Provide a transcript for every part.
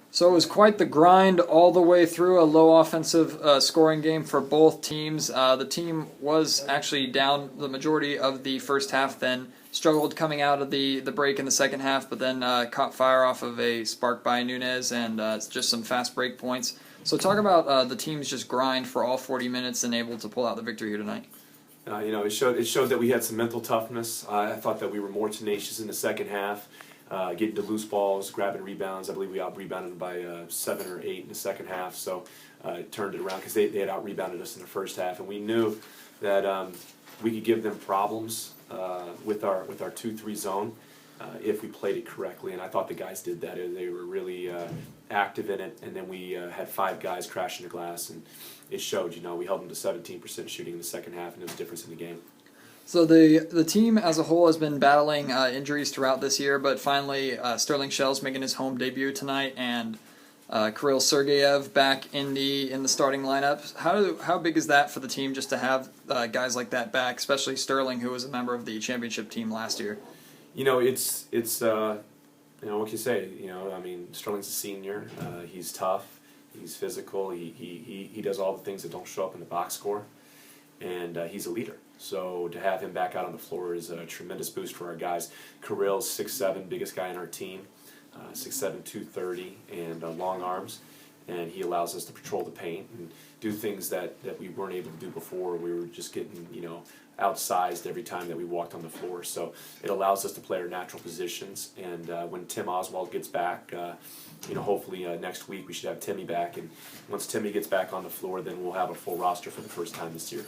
So it was quite the grind all the way through, a low offensive scoring game for both teams. The team was actually down the majority of the first half, then struggled coming out of the break in the second half, but then caught fire off of a spark by Nunez and just some fast break points. So talk about the team's just grind for all 40 minutes and able to pull out the victory here tonight. It showed that we had some mental toughness. I thought that we were more tenacious in the second half, getting to loose balls, grabbing rebounds. I believe we out-rebounded by 7 or 8 in the second half, so it turned it around because they had out-rebounded us in the first half, and we knew that we could give them problems with our 2-3 zone if we played it correctly, and I thought the guys did that. They were really active in it, and then we had 5 guys crashing the glass, and it showed. We held them to 17% shooting in the second half, and it was a difference in the game. So the team as a whole has been battling injuries throughout this year, but finally Sterling Shell's making his home debut tonight, and Kirill Sergeyev back in the starting lineup. How big is that for the team just to have guys like that back, especially Sterling, who was a member of the championship team last year? It's what can you say? Sterling's a senior. He's tough. He's physical. He does all the things that don't show up in the box score, and he's a leader. So to have him back out on the floor is a tremendous boost for our guys. Kirill's 6'7", biggest guy in our team, 6'7", 230, and long arms, and he allows us to patrol the paint and do things that we weren't able to do before. We were just getting outsized every time that we walked on the floor. So it allows us to play our natural positions. And when Tim Oswald gets back, hopefully next week we should have Timmy back. And once Timmy gets back on the floor, then we'll have a full roster for the first time this year.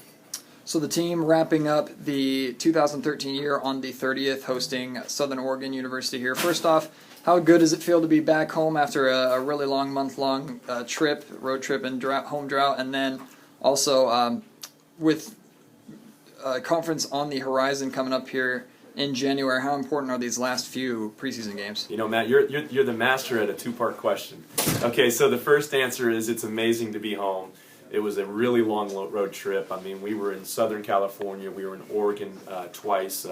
So the team wrapping up the 2013 year on the 30th, hosting Southern Oregon University here. First off, how good does it feel to be back home after a really long, month-long road trip and home drought? And then also with conference on the horizon coming up here in January, how important are these last few preseason games? Matt, you're the master at a two-part question. Okay, so the first answer is it's amazing to be home. It was a really long road trip. We were in Southern California. We were in Oregon twice.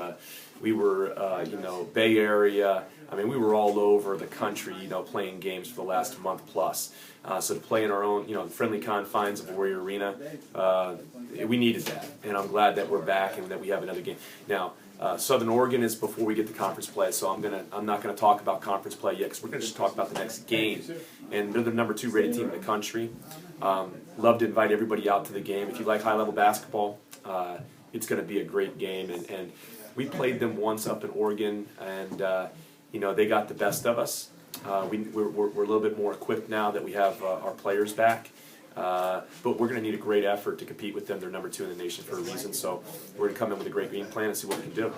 We were, Bay Area. We were all over the country, playing games for the last month plus. So to play in our own, friendly confines of Warrior Arena, we needed that. And I'm glad that we're back and that we have another game. Now, Southern Oregon is before we get to conference play, so I'm not going to talk about conference play yet because we're going to just talk about the next game. And they're the number 2 rated team in the country. Love to invite everybody out to the game. If you like high-level basketball, it's going to be a great game. And we played them once up in Oregon, and they got the best of us. We're a little bit more equipped now that we have our players back. But we're going to need a great effort to compete with them. They're number 2 in the nation for a reason. So we're going to come in with a great game plan and see what we can do.